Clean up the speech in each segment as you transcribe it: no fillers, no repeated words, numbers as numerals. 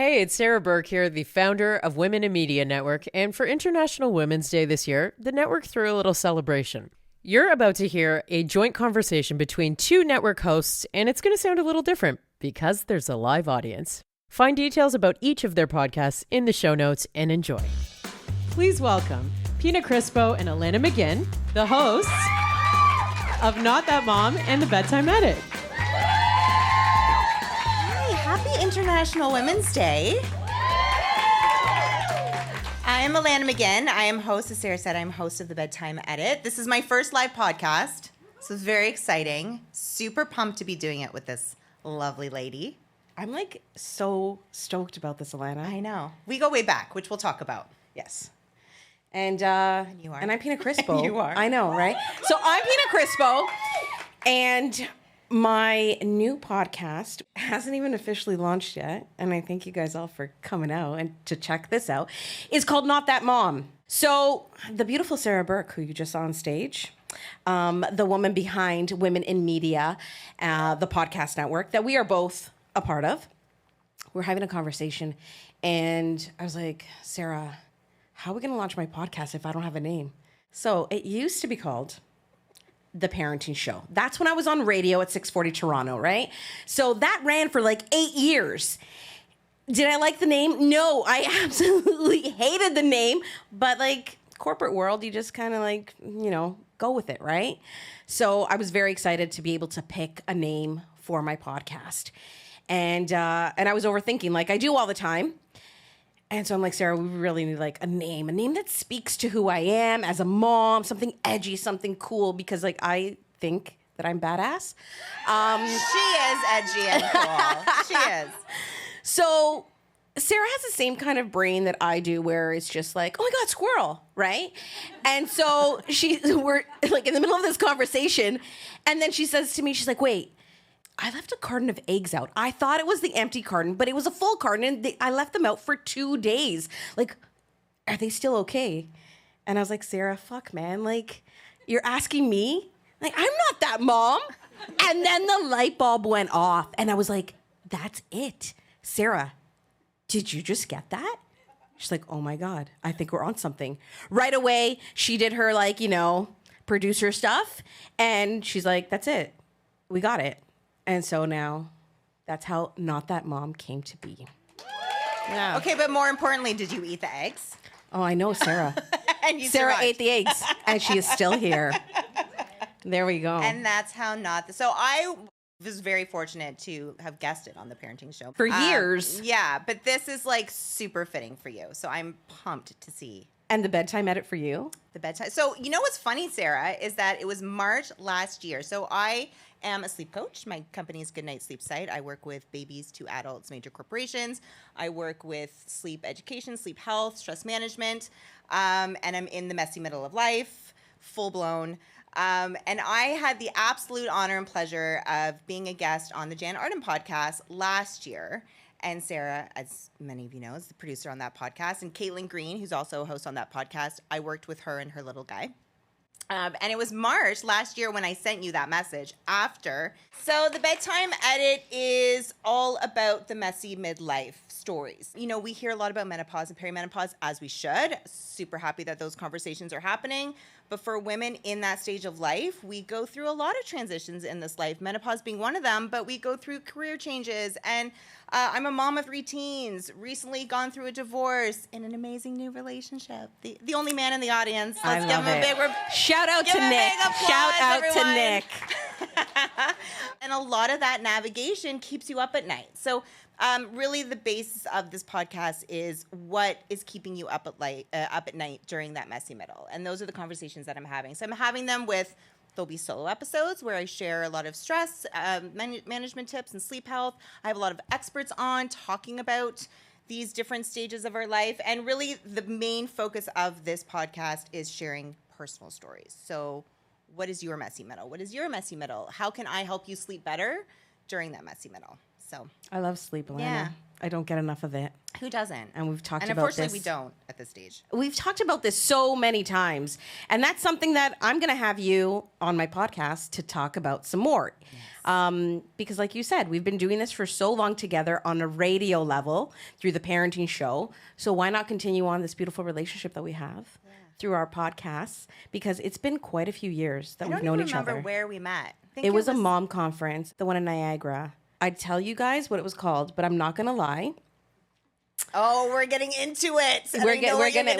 Hey, it's Sarah Burke here, the founder of Women in Media Network, and for International Women's Day this year, the network threw a little celebration. You're about to hear a joint conversation between two network hosts, and it's going to sound a little different because there's a live audience. Find details about each of their podcasts in the show notes and enjoy. Please welcome Pina Crispo and Alanna McGinn, the hosts of Not That Mom and the Bedtime Edit. Happy International Women's Day. I am Alanna McGinn. I am host, as Sarah said, I'm host of the Bedtime Edit. This is my first live podcast, so it's very exciting. Super pumped to be doing it with this lovely lady. I'm like so stoked about this, Alanna. I know. We go way back, which we'll talk about. Yes. And you are. And I'm Pina Crispo. You are. I know, right? So I'm Pina Crispo, and my new podcast hasn't even officially launched yet, and I thank you guys all for coming out and to check this out. It's called Not That Mom. So the beautiful Sarah Burke, who you just saw on stage, the woman behind Women in Media, the podcast network that we are both a part of, we're having a conversation, and I was like, Sarah, how are we going to launch my podcast if I don't have a name? So it used to be called The Parenting Show. That's when I was on radio at 640 Toronto, right? So that ran for like 8 years. Did I like the name? No, I absolutely hated the name. But like corporate world, you just kind of like, go with it, right? So I was very excited to be able to pick a name for my podcast. And I was overthinking like I do all the time. And so I'm like, Sarah, we really need like a name that speaks to who I am as a mom, something edgy, something cool, because like I think that I'm badass. She is edgy and cool. She is. So Sarah has the same kind of brain that I do, where it's just like, oh my God, squirrel, right? And so we're like in the middle of this conversation, and then she says to me, she's like, wait, I left a carton of eggs out. I thought it was the empty carton, but it was a full carton, and I left them out for 2 days. Like, are they still okay? And I was like, Sarah, fuck, man. Like, you're asking me? Like, I'm not that mom. And then the light bulb went off, and I was like, that's it. Sarah, did you just get that? She's like, oh my God, I think we're on something. Right away, she did her, like, producer stuff, and she's like, that's it. We got it. And so now, that's how Not That Mom came to be. Yeah. Okay, but more importantly, did you eat the eggs? Oh, I know, Sarah. And Sarah survived. ate the eggs, and she is still here. There we go. And that's how So I was very fortunate to have guested on the Parenting Show. For years. Yeah, but this is like super fitting for you. So I'm pumped to see. And the Bedtime Edit for you? The Bedtime. So you know what's funny, Sarah, is that it was March last year. So I am a sleep coach. My company is Goodnight Sleep Site. I work with babies to adults, major corporations. I work with sleep education, sleep health, stress management, and I'm in the messy middle of life, full blown. And I had the absolute honor and pleasure of being a guest on the Jan Arden podcast last year. And Sarah, as many of you know, is the producer on that podcast. And Caitlin Green, who's also a host on that podcast, I worked with her and her little guy. And it was March last year when I sent you that message after. So the Bedtime Edit is all about the messy midlife stories. We hear a lot about menopause and perimenopause, as we should. Super happy that those conversations are happening. But for women in that stage of life, we go through a lot of transitions in this life, menopause being one of them, but we go through career changes. And I'm a mom of 3 teens, recently gone through a divorce in an amazing new relationship. The only man in the audience. Let's give him a big shout out to Nick. Shout out to Nick. And a lot of that navigation keeps you up at night. So really the basis of this podcast is what is keeping you up at night during that messy middle. And those are the conversations that I'm having. So I'm having them there'll be solo episodes where I share a lot of stress management tips and sleep health. I have a lot of experts on talking about these different stages of our life. And really the main focus of this podcast is sharing personal stories. So what is your messy middle? What is your messy middle? How can I help you sleep better during that messy middle? So I love sleep, Alanna. Yeah. I don't get enough of it. Who doesn't? And we've talked and about this. unfortunately, we don't at this stage. We've talked about this so many times. And that's something that I'm going to have you on my podcast to talk about some more. Yes. Because like you said, we've been doing this for so long together on a radio level through the parenting show. So why not continue on this beautiful relationship that we have through our podcasts? Because it's been quite a few years that we've known each other. I don't remember where we met. It was a mom conference, the one in Niagara. I'd tell you guys what it was called, but I'm not going to lie. Oh, we're getting into it. We're getting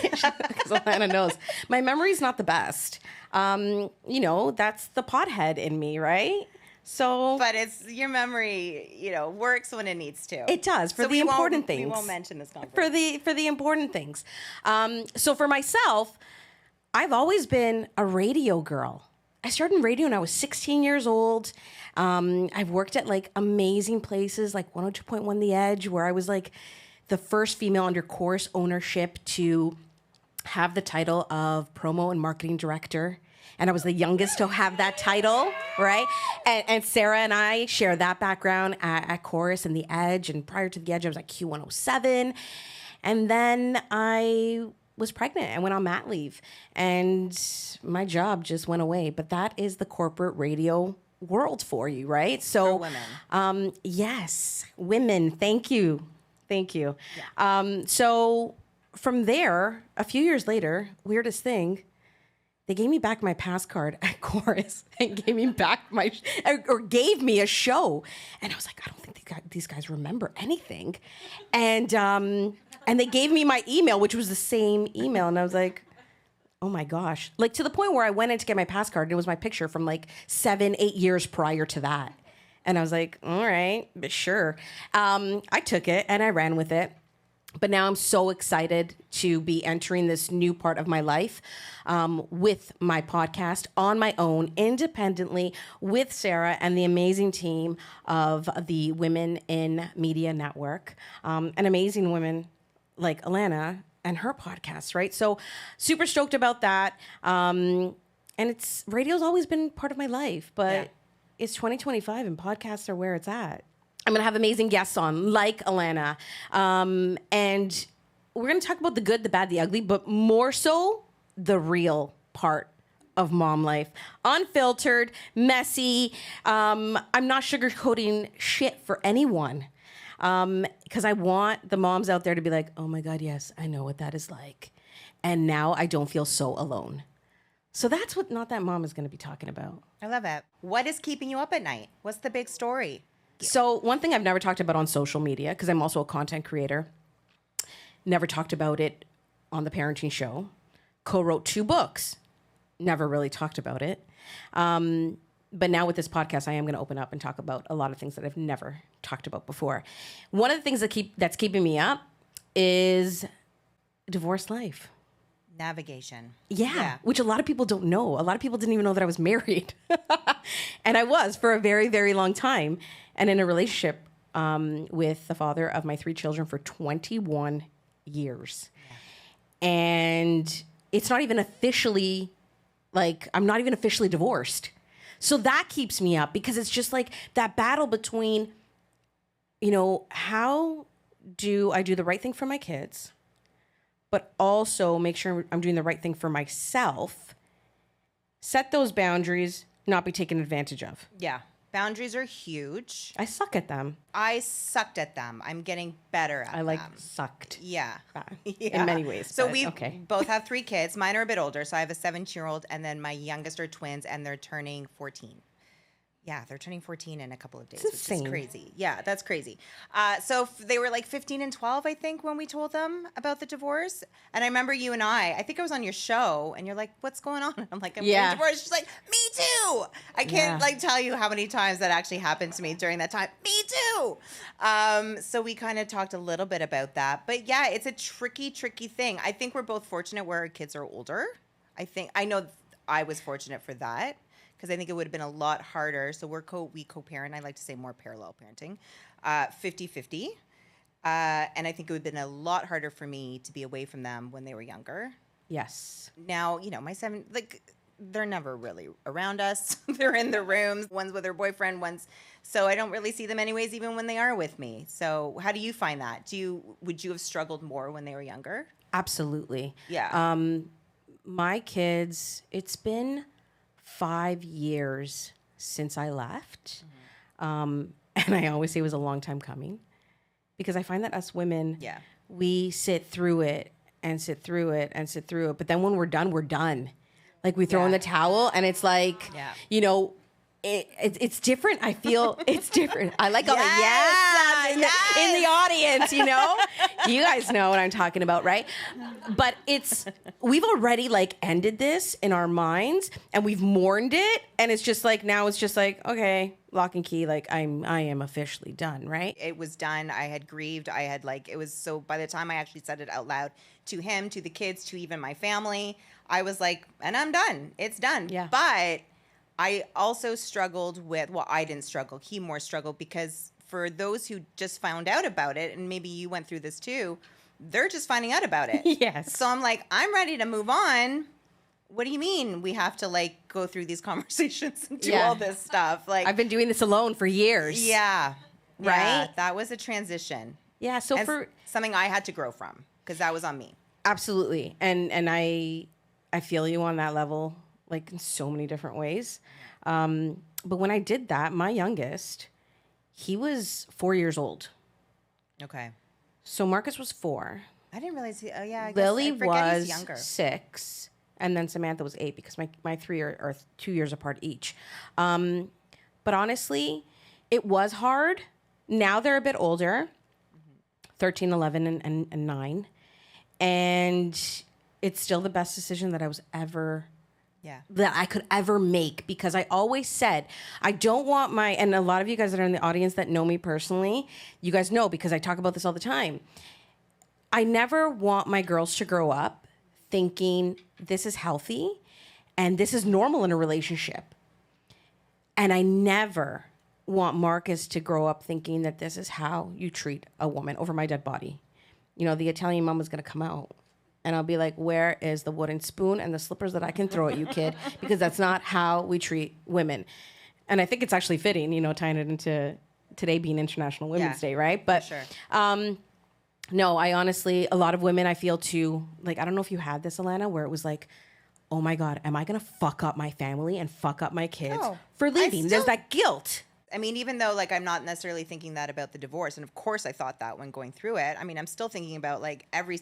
because Alanna knows my memory's not the best. You know, that's the pothead in me, right? So, but it's your memory, you know, works when it needs to. It does for the important things. We won't mention this conference for the important things. So for myself, I've always been a radio girl. I started in radio when I was 16 years old. I've worked at like amazing places like 102.1 The Edge, where I was like the first female under Chorus ownership to have the title of promo and marketing director. And I was the youngest to have that title, right? And Sarah and I share that background at Chorus and The Edge. And prior to The Edge, I was at Q107. And then I was pregnant and went on mat leave. And my job just went away. But that is the corporate radio world for you, right? So, for women. Yes, women. Thank you. Yeah. So from there, a few years later, weirdest thing, they gave me back my pass card at Chorus and gave me back gave me a show. And I was like, I don't think these guys remember anything. And they gave me my email, which was the same email. And I was like, oh my gosh. Like to the point where I went in to get my pass card and it was my picture from like 7-8 years prior to that. And I was like, all right, sure. I took it and I ran with it. But now I'm so excited to be entering this new part of my life with my podcast on my own, independently, with Sarah and the amazing team of the Women in Media Network. And amazing women like Alanna and her podcast, right? So super stoked about that. And radio's always been part of my life, but it's 2025 and podcasts are where it's at. I'm going to have amazing guests on, like Alanna. And we're going to talk about the good, the bad, the ugly, but more so the real part of mom life. Unfiltered, messy. I'm not sugarcoating shit for anyone. Because I want the moms out there to be like, oh my God, yes, I know what that is like. And now I don't feel so alone. So that's what Not That Mom is going to be talking about. I love it. What is keeping you up at night? What's the big story? So one thing I've never talked about on social media, because I'm also a content creator, never talked about it on the parenting show, co-wrote 2 books, never really talked about it. But now with this podcast, I am going to open up and talk about a lot of things that I've never talked about before. One of the things that's keeping me up is divorce life. Navigation. Yeah, which a lot of people don't know. A lot of people didn't even know that I was married. And I was for a very, very long time. And in a relationship with the father of my 3 children for 21 years. Yeah. And it's not even officially, I'm not even officially divorced. So that keeps me up because it's just like that battle between, how do I do the right thing for my kids, but also make sure I'm doing the right thing for myself, set those boundaries, not be taken advantage of. Yeah. Boundaries are huge. I suck at them. I sucked at them. I'm getting better at them. Sucked. Yeah. In many ways. So we both have 3 kids. Mine are a bit older. So I have a 17-year-old and then my youngest are twins and they're turning 14. Yeah, they're turning 14 in a couple of days, which is crazy. Yeah, that's crazy. So they were like 15 and 12, I think, when we told them about the divorce. And I remember you and I think I was on your show, and you're like, what's going on? And I'm like, I'm getting divorced. She's like, me too. I can't tell you how many times that actually happened to me during that time. Me too. So we kind of talked a little bit about that. But yeah, it's a tricky thing. I think we're both fortunate where our kids are older. I know I was fortunate for that. Because I think it would have been a lot harder. So we co-parent. I like to say more parallel parenting, 50-50. And I think it would have been a lot harder for me to be away from them when they were younger. Yes. Now, my 7, they're never really around us. They're in their rooms. One's with her boyfriend. One's So I don't really see them anyways, even when they are with me. So how do you find that? Would you have struggled more when they were younger? Absolutely. Yeah. My kids, it's been 5 years since I left. And I always say it was a long time coming because I find that us women, we sit through it and sit through it and sit through it. But then when we're done, we're done. Like we throw in the towel and it's like, you know, it's different. I feel it's different. I like all the in the audience, you know? You guys know what I'm talking about, right? But we've already like ended this in our minds and we've mourned it. And it's just like, now it's just like, okay, lock and key. Like I am officially done, right? It was done. I had grieved. I had it was so by the time I actually said it out loud to him, to the kids, to even my family, I was like, and I'm done. It's done. Yeah. But I also struggled I didn't struggle. He more struggled because for those who just found out about it, and maybe you went through this too, they're just finding out about it. Yes. So I'm like, I'm ready to move on. What do you mean we have to like go through these conversations and do all this stuff? Like I've been doing this alone for years. Yeah. Right? Yeah, that was a transition. Yeah. So And something I had to grow from because that was on me. Absolutely. And I feel you on that level, like in so many different ways. But when I did that, my youngest, he was 4 years old. Okay. So Marcus was 4. I didn't realize. Oh yeah, I guess Lily I forget he's was younger. 6. And then Samantha was 8 because my 3 are 2 years apart each. But honestly, it was hard. Now they're a bit older, 13, 11, and 9. And it's still the best decision that I was ever that I could ever make because I always said, I don't want and a lot of you guys that are in the audience that know me personally, you guys know because I talk about this all the time. I never want my girls to grow up thinking this is healthy and this is normal in a relationship. And I never want Marcus to grow up thinking that this is how you treat a woman over my dead body. You know, the Italian mom is going to come out. And I'll be like, where is the wooden spoon and the slippers that I can throw at you, kid? Because that's not how we treat women. And I think it's actually fitting, you know, tying it into today being International Women's Day, right? But sure. No, I honestly, a lot of women I feel too, like, I don't know if you had this, Alanna, where it was like, oh my God, am I going to fuck up my family and fuck up my kids for leaving? There's that guilt. I mean, even though like I'm not necessarily thinking that about the divorce, and of course I thought that when going through it. I mean, I'm still thinking about like every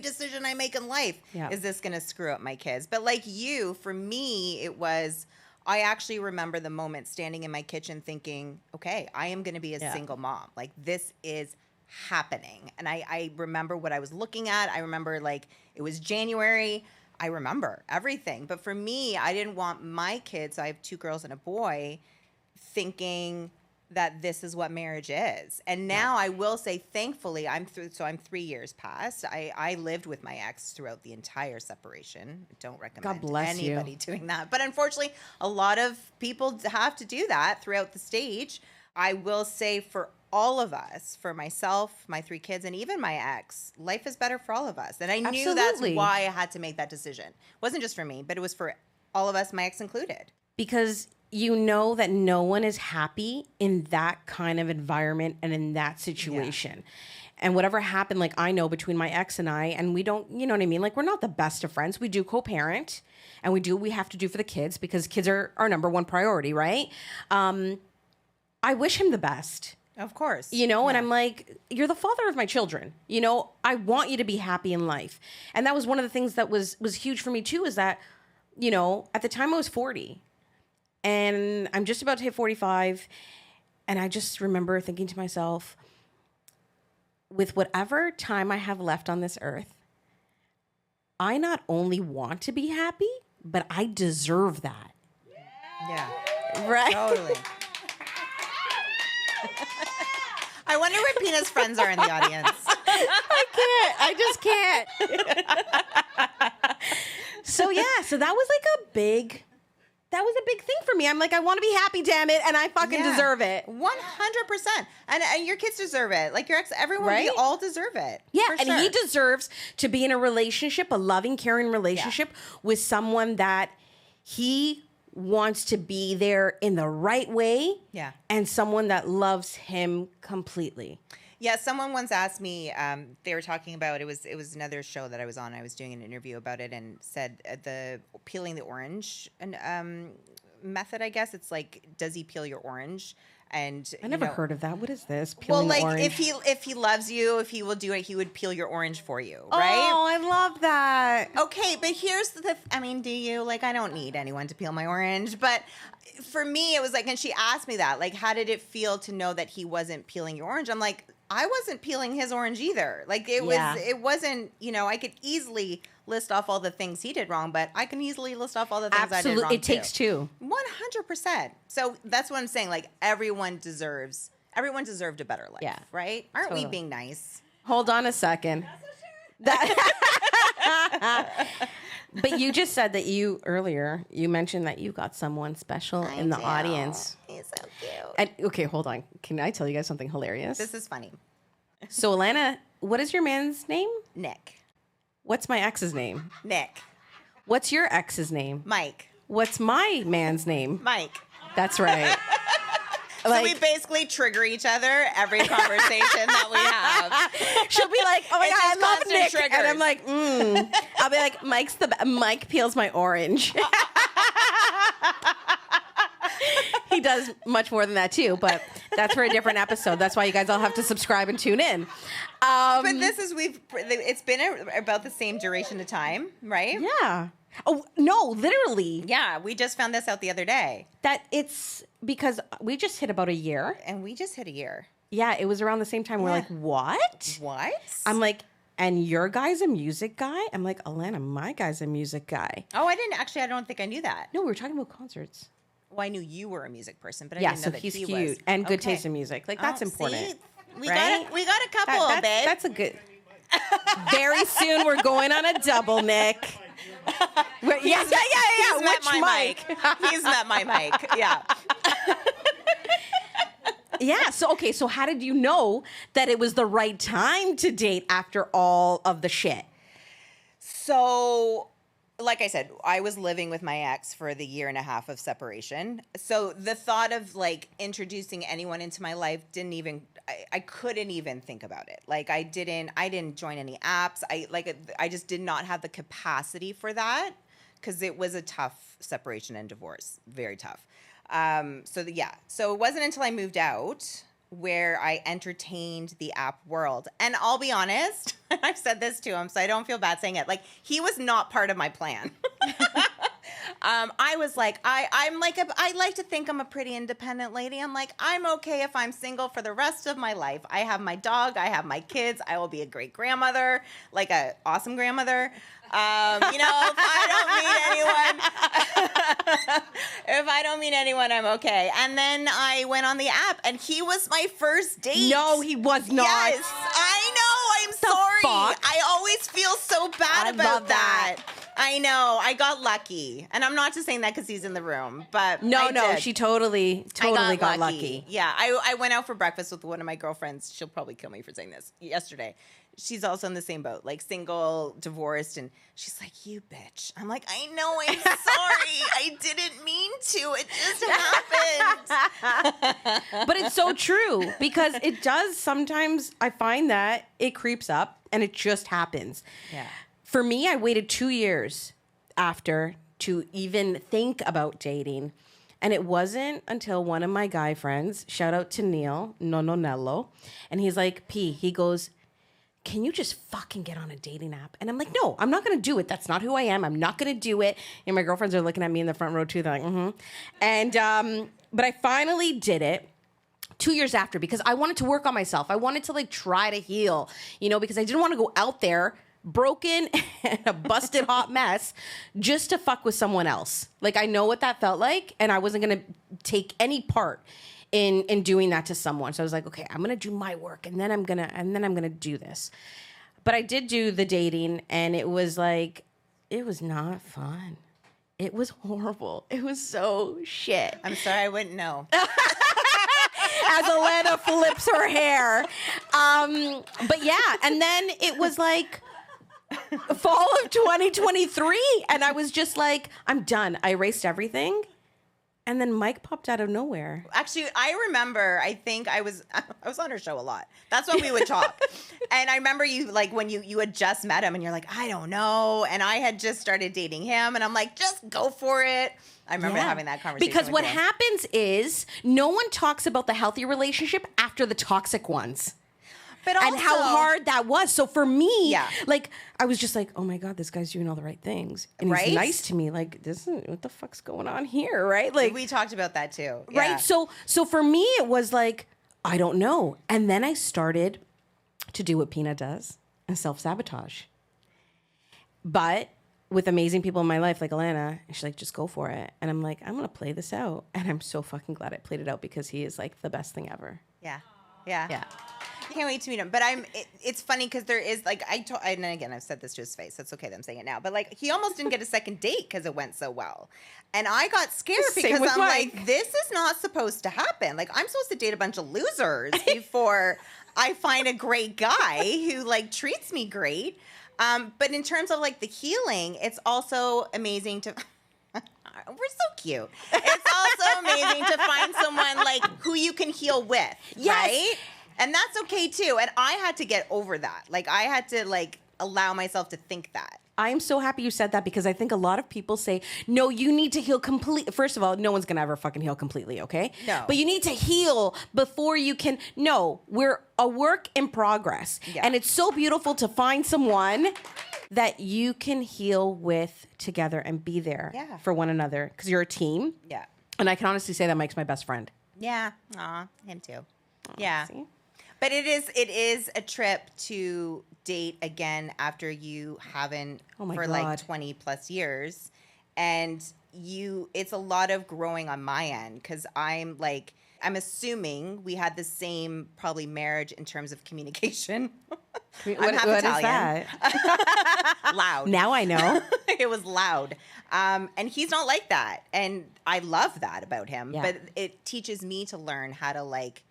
decision I make in life, is this going to screw up my kids? But like you, for me, it was, I actually remember the moment standing in my kitchen thinking, okay, I am going to be a single mom. Like this is happening. And I remember what I was looking at. I remember like it was January. I remember everything. But for me, I didn't want my kids, I have 2 girls and a boy, thinking that this is what marriage is. And now I will say, thankfully, I'm 3 years past. I lived with my ex throughout the entire separation. I don't recommend anybody doing that. But unfortunately, a lot of people have to do that throughout the stage. I will say for all of us, for myself, my 3 kids, and even my ex, life is better for all of us. And I knew that's why I had to make that decision. It wasn't just for me, but it was for all of us, my ex included. Because you know that no one is happy in that kind of environment and in that situation. And whatever happened, like I know between my ex and I, and we don't, you know what I mean? Like we're not the best of friends. We do co-parent and we do what we have to do for the kids because kids are our number one priority, right? I wish him the best. Of course. You know, and I'm like, you're the father of my children. You know, I want you to be happy in life. And that was one of the things that was huge for me too, is that, you know, at the time I was 40 and I'm just about to hit 45. And I just remember thinking to myself, with whatever time I have left on this earth, I not only want to be happy, but I deserve that. Yeah. Right? Totally. I wonder where Pina's friends are in the audience. I just can't. So that was like a big thing for me. I'm like, I want to be happy, damn it, and I fucking deserve it. 100%. And your kids deserve it. Like your ex, everyone, we all deserve it. Yeah, and he deserves to be in a relationship, a loving, caring relationship with someone that he wants to be there in the right way. Yeah. And someone that loves him completely. Yeah, someone once asked me. They were talking about it was another show that I was on. I was doing an interview about it and said the peeling the orange method. I guess it's like, does he peel your orange? And I never heard of that. What is this? Peeling well, like orange? if he loves you, if he will do it, he would peel your orange for you, right? Oh, I love that. Okay, but here's do you? Like, I don't need anyone to peel my orange, but for me, it was like, and she asked me that, like, how did it feel to know that he wasn't peeling your orange? I'm like, I wasn't peeling his orange either. Like, it wasn't, I could easily list off all the things he did wrong, but I can easily list off all the things I did wrong. It takes two. 100%. So that's what I'm saying. Like, everyone deserved a better life, right? Aren't we being nice? Hold on a second. But you just said that you mentioned that you got someone special in the audience. He's so cute. And, okay, hold on. Can I tell you guys something hilarious? This is funny. So, Alanna, what is your man's name? Nick. What's my ex's name? Nick. What's your ex's name? Mike. What's my man's name? Mike. That's right. So we basically trigger each other every conversation that we have. She'll be like, "Oh my It's god, I just love constant Nick," triggers. and I'm like, I'll be like, Mike peels my orange. He does much more than that too, but that's for a different episode. That's why you guys all have to subscribe and tune in. But it's been about the same duration of time, right? Yeah. Oh no, literally. Yeah, we just found this out the other day. That it's because we just hit about a year. And we just hit a year. Yeah, it was around the same time. We're like, what? What? I'm like, and your guy's a music guy? I'm like, Alanna, my guy's a music guy. Oh, I don't think I knew that. No, we were talking about concerts. Well, I knew you were a music person, but I didn't know that he's he cute was. and good taste in music. Like, that's important. See? We right? got a couple, babe. That's a good. Very soon we're going on a double, Nick. Yeah. He's met Which my Mike? He's met my Mike. Yeah. Yeah. So how did you know that it was the right time to date after all of the shit? So, like I said, I was living with my ex for the year and a half of separation. So the thought of like introducing anyone into my life I couldn't even think about it. Like I didn't join any apps. I just did not have the capacity for that because it was a tough separation and divorce, very tough. So it wasn't until I moved out where I entertained the app world. And I'll be honest, I've said this to him, so I don't feel bad saying it. Like, he was not part of my plan. I was like, I like to think I'm a pretty independent lady. I'm like, I'm okay if I'm single for the rest of my life. I have my dog, I have my kids, I will be a great grandmother, like a awesome grandmother. If I don't meet anyone, I'm okay. And then I went on the app, and he was my first date. No, he was not. Yes, I know. I'm sorry. Fuck? I always feel so bad about that. I know. I got lucky, and I'm not just saying that because he's in the room, but no, did. she totally got lucky. Yeah, I went out for breakfast with one of my girlfriends. She'll probably kill me for saying this. Yesterday. She's also in the same boat, like single, divorced, and she's like, "You bitch." I'm like, "I know, I'm sorry. I didn't mean to. It just happened." But it's so true because it does sometimes. I find that it creeps up and it just happens. Yeah. For me, I waited 2 years after to even think about dating. And it wasn't until one of my guy friends, shout out to Neil, Nononello, and he's like, he goes, "Can you just fucking get on a dating app?" And I'm like, "No, I'm not going to do it. That's not who I am. I'm not going to do it." And my girlfriends are looking at me in the front row too. They're like, mm-hmm. And, but I finally did it 2 years after because I wanted to work on myself. I wanted to like try to heal, because I didn't want to go out there broken and a busted hot mess just to fuck with someone else. Like, I know what that felt like, and I wasn't going to take any part in doing that to someone. So I was like, okay, I'm going to do my work and then I'm going to do this. But I did do the dating, and it was like, it was not fun. It was horrible. It was so shit. I'm sorry, I wouldn't know. As Alanna flips her hair. But yeah, and then it was like fall of 2023, and I was just like, I'm done. I erased everything, And then Mike popped out of nowhere. Actually, I remember, I think I was on her show a lot. That's when we would talk. And I remember you, like, when you had just met him and you're like, I don't know. And I had just started dating him and I'm like, just go for it. I remember having that conversation. Because with what you. happens is no one talks about the healthy relationship after the toxic ones. But also, and how hard that was. So for me, like, I was just like, oh my God, this guy's doing all the right things. And he's nice to me. Like, what the fuck's going on here, right? Like, we talked about that too. Right? So for me, it was like, I don't know. And then I started to do what Pina does and self-sabotage. But with amazing people in my life, like Alanna, she's like, just go for it. And I'm like, I'm going to play this out. And I'm so fucking glad I played it out because he is like the best thing ever. Yeah. I can't wait to meet him. But it's funny because there is like, and again, I've said this to his face. So it's okay that I'm saying it now. But like, he almost didn't get a second date because it went so well. And I got scared because I'm like, this is not supposed to happen. Like, I'm supposed to date a bunch of losers before I find a great guy who like treats me great. But in terms of like the healing, it's also amazing to... We're so cute. It's also amazing to find someone like who you can heal with, right? And that's okay too. And I had to get over that. Like I had to like allow myself to think that. I am so happy you said that because I think a lot of people say, no, you need to heal completely. First of all, no one's going to ever fucking heal completely, okay? No. But you need to heal before you can. No, we're a work in progress. Yeah. And it's so beautiful to find someone that you can heal with together and be there for one another because you're a team. Yeah. And I can honestly say that Mike's my best friend. Yeah. Aw, him too. Yeah. See? But it is a trip to date again after you haven't for like 20 plus years. And it's a lot of growing on my end because I'm assuming we had the same probably marriage in terms of communication. I'm half Italian. Is that? Loud. Now I know. It was loud. And he's not like that. And I love that about him. Yeah. But it teaches me to learn how to like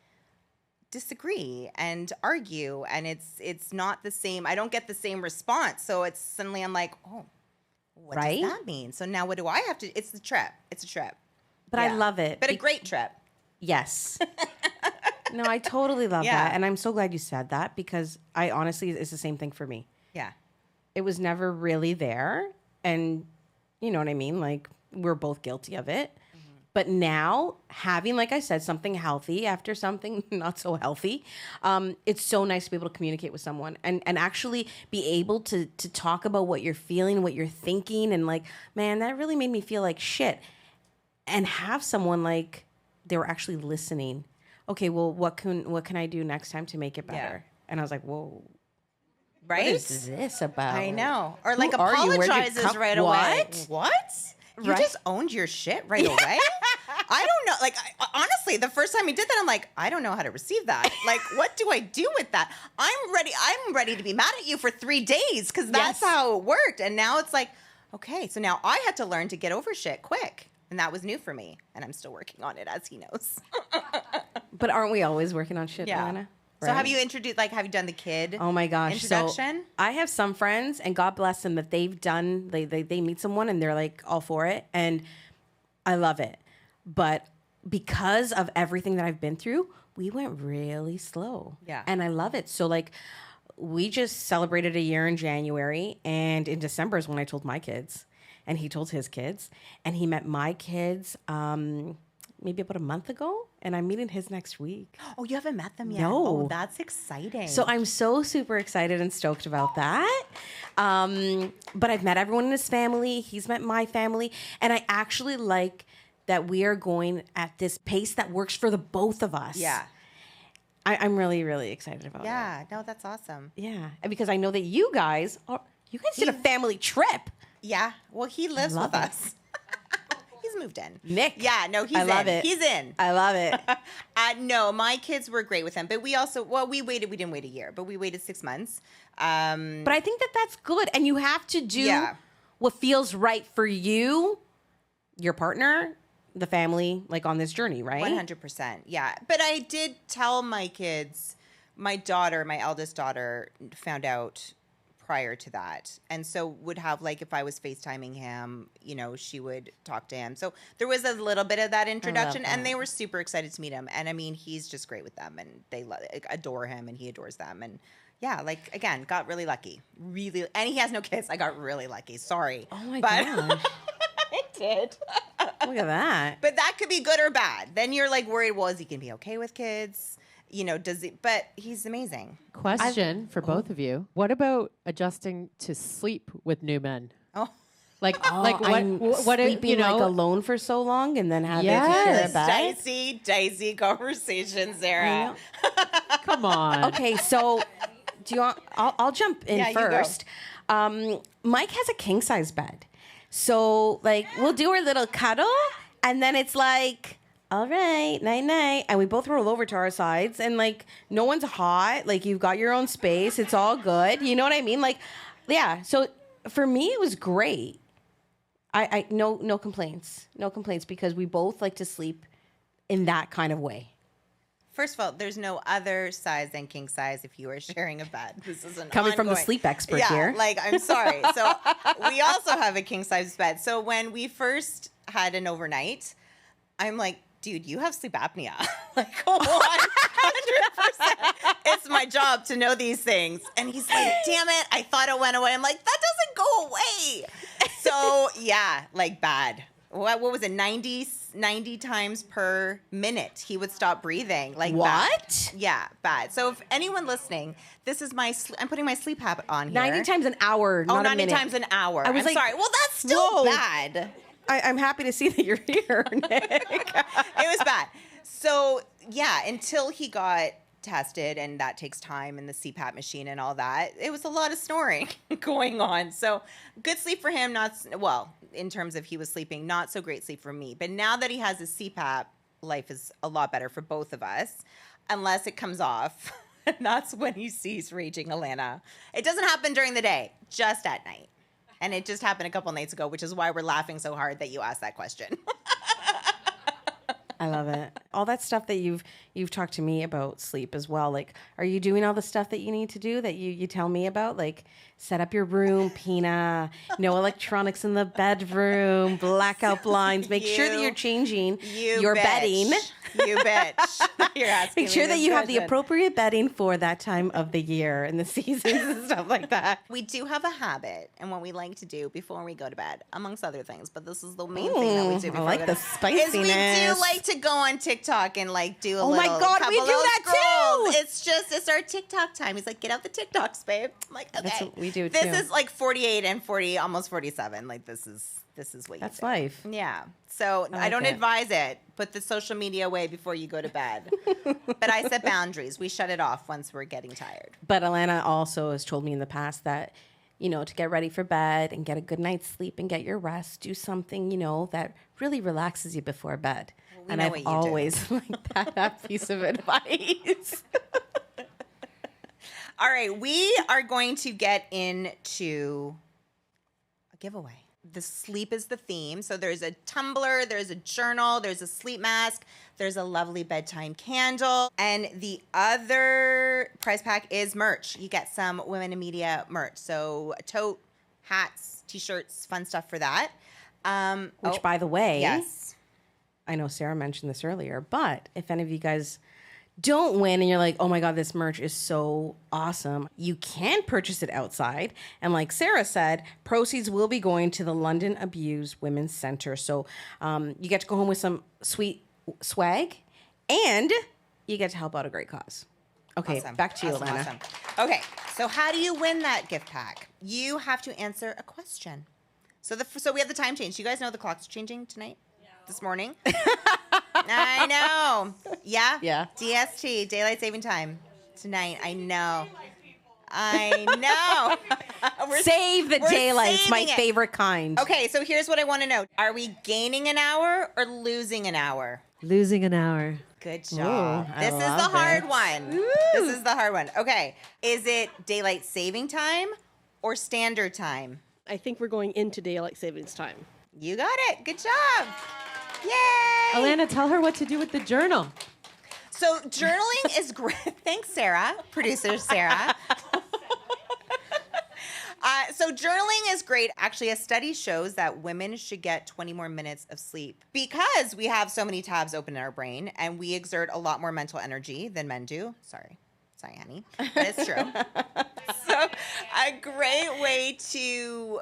disagree and argue. And it's not the same. I don't get the same response. So it's suddenly I'm like, oh, what does that mean? So now what do I have to? It's the trip. It's a trip. But I love it. But a great trip. Yes. No, I totally love that. And I'm so glad you said that because I honestly, it's the same thing for me. Yeah. It was never really there. And you know what I mean? Like we're both guilty of it. Mm-hmm. But now having, like I said, something healthy after something not so healthy, it's so nice to be able to communicate with someone and actually be able to talk about what you're feeling, what you're thinking. And like, man, that really made me feel like shit. And have someone like they were actually listening. Okay, well, what can I do next time to make it better? Yeah. And I was like, whoa. Right? What is this about? I know. Or like apologizes right away. What? You just owned your shit right away? I don't know. Like, honestly, the first time he did that, I'm like, I don't know how to receive that. Like, what do I do with that? I'm ready to be mad at you for 3 days because that's how it worked. And now it's like, okay, so now I had to learn to get over shit quick. And that was new for me. And I'm still working on it, as he knows. But aren't we always working on shit, Alanna? Right? So have you have you done the kid introduction? So I have some friends, and God bless them, that they've done, they meet someone and they're like all for it. And I love it. But because of everything that I've been through, we went really slow. Yeah. And I love it. So like we just celebrated a year in January, and in December is when I told my kids. And he told his kids, and he met my kids maybe about a month ago, and I'm meeting his next week. Oh, you haven't met them yet? No. Oh, that's exciting. So I'm so super excited and stoked about that. But I've met everyone in his family. He's met my family. And I actually like that we are going at this pace that works for the both of us. Yeah. I'm really, really excited about it. Yeah. No, that's awesome. Yeah. And because I know that you guys did a family trip. Yeah. Well, he lives with us. He's moved in. Nick. Yeah. No, he's in. I love it. He's in. I love it. No, my kids were great with him. But we didn't wait a year, but we waited 6 months. But I think that that's good. And you have to do what feels right for you, your partner, the family, like on this journey, right? 100%. Yeah. But I did tell my kids, my eldest daughter, found out prior to that. And so would have, like, if I was FaceTiming him, you know, she would talk to him. So there was a little bit of that introduction, and they were super excited to meet him. And I mean, he's just great with them, and they adore him, and he adores them. And yeah, like, again, got really lucky. Really. And he has no kids. I got really lucky. Sorry. Oh my gosh. I did. Look at that. But that could be good or bad. Then you're like worried, well, is he going to be okay with kids? You know, does he? But he's amazing. Question for both of you. What about adjusting to sleep with new men? Oh. Like what sleeping you know, like alone for so long and then having to Yes. share a bed? Dicey conversation, Sarah. come on. Okay, so do you want? I'll jump in Yeah, you go. first. Mike has a king size bed, so like we'll do our little cuddle, and then it's like, all right, night night, and we both roll over to our sides, and like no one's hot, like you've got your own space, it's all good. You know what I mean? Like, yeah. So for me, it was great. I no complaints, because we both like to sleep in that kind of way. First of all, there's no other size than king size if you are sharing a bed. This is Coming from the sleep expert here. Like, I'm sorry. So we also have a king size bed. So when we first had an overnight, I'm like, dude, you have sleep apnea. Like, 100%. It's my job to know these things. And he's like, damn it, I thought it went away. I'm like, that doesn't go away. So yeah, like bad. What was it? 90 times per minute he would stop breathing. Like, what? Bad. Yeah, bad. So if anyone listening, this is I'm putting my sleep habit on here. 90 times an hour, not 90 a minute. times an hour. I was I'm like, sorry. Well, that's still whoa. bad. I'm happy to see that you're here, Nick. It was bad. So yeah, until he got tested, and that takes time, and the CPAP machine and all that, it was a lot of snoring going on. So good sleep for him, in terms of he was sleeping, not so great sleep for me. But now that he has his CPAP, life is a lot better for both of us, unless it comes off. And that's when he sees raging Alanna. It doesn't happen during the day, just at night. And it just happened a couple nights ago, which is why we're laughing so hard that you asked that question. I love it. All that stuff that you've talked to me about sleep as well. Like, are you doing all the stuff that you need to do that you tell me about? Like, set up your room, Pina, no electronics in the bedroom, blackout blinds. Make sure that you're changing your bedding. You bitch. You're asking Make sure me that this you have the question. appropriate bedding for that time of the year and the seasons and stuff like that. We do have a habit, and what we like to do before we go to bed, amongst other things, but this is the main thing that we do before I like we go the to bed, spiciness. is we do like to go on TikTok and like do a Oh little my God, we couple do of that scrolls. too. It's our TikTok time. He's like, get out the TikToks, babe. I'm like, okay. That's what we do This too. is like 48 and 40, almost 47. Like, this is what you That's do. life. Yeah. So I like don't it. advise it. Put the social media away before you go to bed. But I set boundaries. We shut it off once we're getting tired. But Alanna also has told me in the past that, you know, to get ready for bed and get a good night's sleep and get your rest, do something, you know, that really relaxes you before bed. we And know I've what you do. always liked that piece of advice. All right, we are going to get into a giveaway. The sleep is the theme. So there's a tumbler, there's a journal, there's a sleep mask, there's a lovely bedtime candle, and the other prize pack is merch. You get some Women in Media merch. So a tote, hats, t-shirts, fun stuff for that. Which, by the way, yes. I know Sarah mentioned this earlier, but if any of you guys don't win and you're like, oh my God, this merch is so awesome, you can purchase it outside. And like Sarah said, proceeds will be going to the London Abused Women's Center. So you get to go home with some sweet swag and you get to help out a great cause. Okay, Awesome. back to you, Awesome, Alanna. awesome. Okay, so how do you win that gift pack? You have to answer a question. So we have the time change. You guys know the clock's changing tonight? This morning? I know. Yeah? Yeah. DST, Daylight Saving Time. Tonight. I know. Save the we're daylight. It's my saving it. favorite kind. Okay, so here's what I want to know. Are we gaining an hour or losing an hour? Losing an hour. Good job. Ooh, I This is the love hard it. one. This is the hard one. Okay. Is it daylight saving time or standard time? I think we're going into daylight savings time. You got it. Good job. Yay. Alanna, tell her what to do with the journal. So journaling is great. Thanks, Sarah. Producer Sarah. So journaling is great. Actually, a study shows that women should get 20 more minutes of sleep because we have so many tabs open in our brain and we exert a lot more mental energy than men do. Sorry, honey. But it's true. So a great way to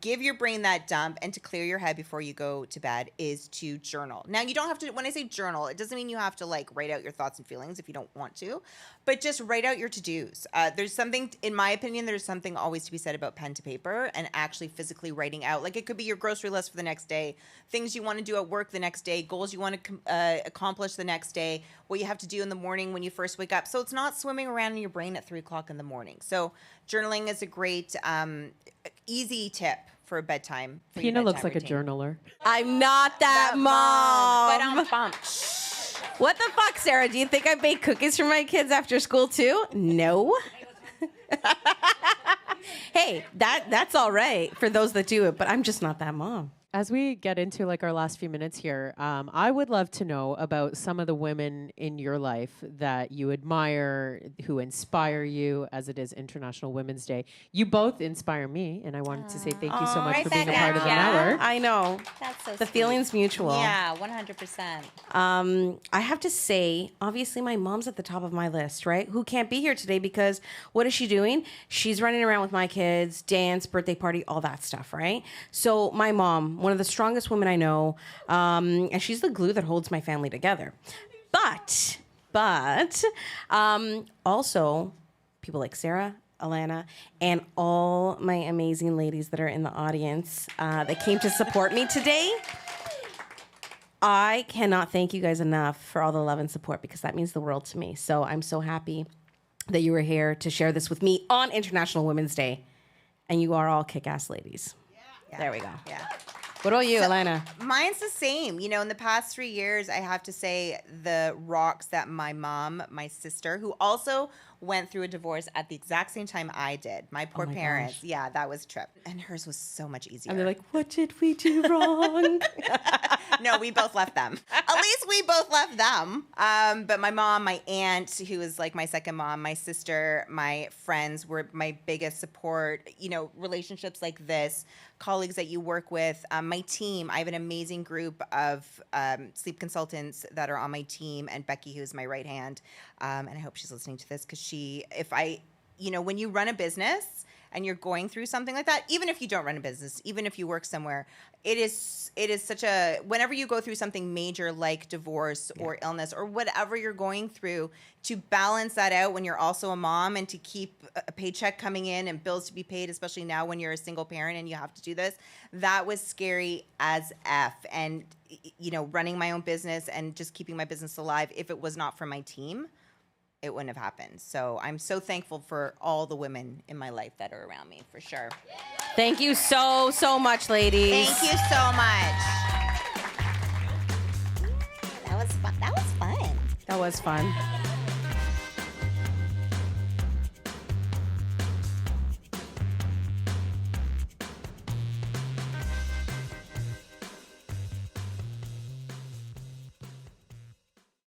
give your brain that dump and to clear your head before you go to bed is to journal. Now, you don't have to, when I say journal, it doesn't mean you have to like write out your thoughts and feelings if you don't want to, but just write out your to-dos. There's something, in my opinion, there's something always to be said about pen to paper and actually physically writing out. Like it could be your grocery list for the next day, things you want to do at work the next day, goals you want to accomplish the next day, what you have to do in the morning when you first wake up. So it's not swimming around in your brain at 3 o'clock in the morning. So journaling is a great easy tip for bedtime. Pina looks like a journaler. I'm not that mom. But I'm What the fuck, Sarah? Do you think I bake cookies for my kids after school too? No. Hey, that's all right for those that do it, but I'm just not that mom. As we get into like our last few minutes here, I would love to know about some of the women in your life that you admire, who inspire you, as it is International Women's Day. You both inspire me, and I wanted to say thank you so much for being a part of the network. I know. That's so The feeling's mutual. Yeah, 100%. I have to say, obviously, my mom's at the top of my list, right? Who can't be here today because what is she doing? She's running around with my kids, dance, birthday party, all that stuff, right? So my mom, one of the strongest women I know, and she's the glue that holds my family together. But also people like Sarah, Alanna, and all my amazing ladies that are in the audience that came to support me today. I cannot thank you guys enough for all the love and support because that means the world to me. So I'm so happy that you were here to share this with me on International Women's Day. And you are all kick-ass ladies. Yeah. There we go. Yeah. What about you, Alanna? Mine's the same. You know, in the past 3 years, I have to say the rocks that my mom, my sister, who also went through a divorce at the exact same time I did. My poor parents. Gosh. Yeah, that was a trip. And hers was so much easier. And they're like, what did we do wrong? No, we both left them. At least we both left them. But my mom, my aunt, who was like my second mom, my sister, my friends were my biggest support. You know, relationships like this, colleagues that you work with, my team. I have an amazing group of sleep consultants that are on my team, and Becky, who's my right hand. And I hope she's listening to this because when you run a business and you're going through something like that, even if you don't run a business, even if you work somewhere, it is such a, whenever you go through something major like divorce or illness or whatever you're going through, to balance that out when you're also a mom and to keep a paycheck coming in and bills to be paid, especially now when you're a single parent and you have to do this, that was scary as F. And, running my own business and just keeping my business alive, if it was not for my team, it wouldn't have happened. So I'm so thankful for all the women in my life that are around me, for sure. Thank you so much, ladies. Thank you so much. That was fun. That was fun.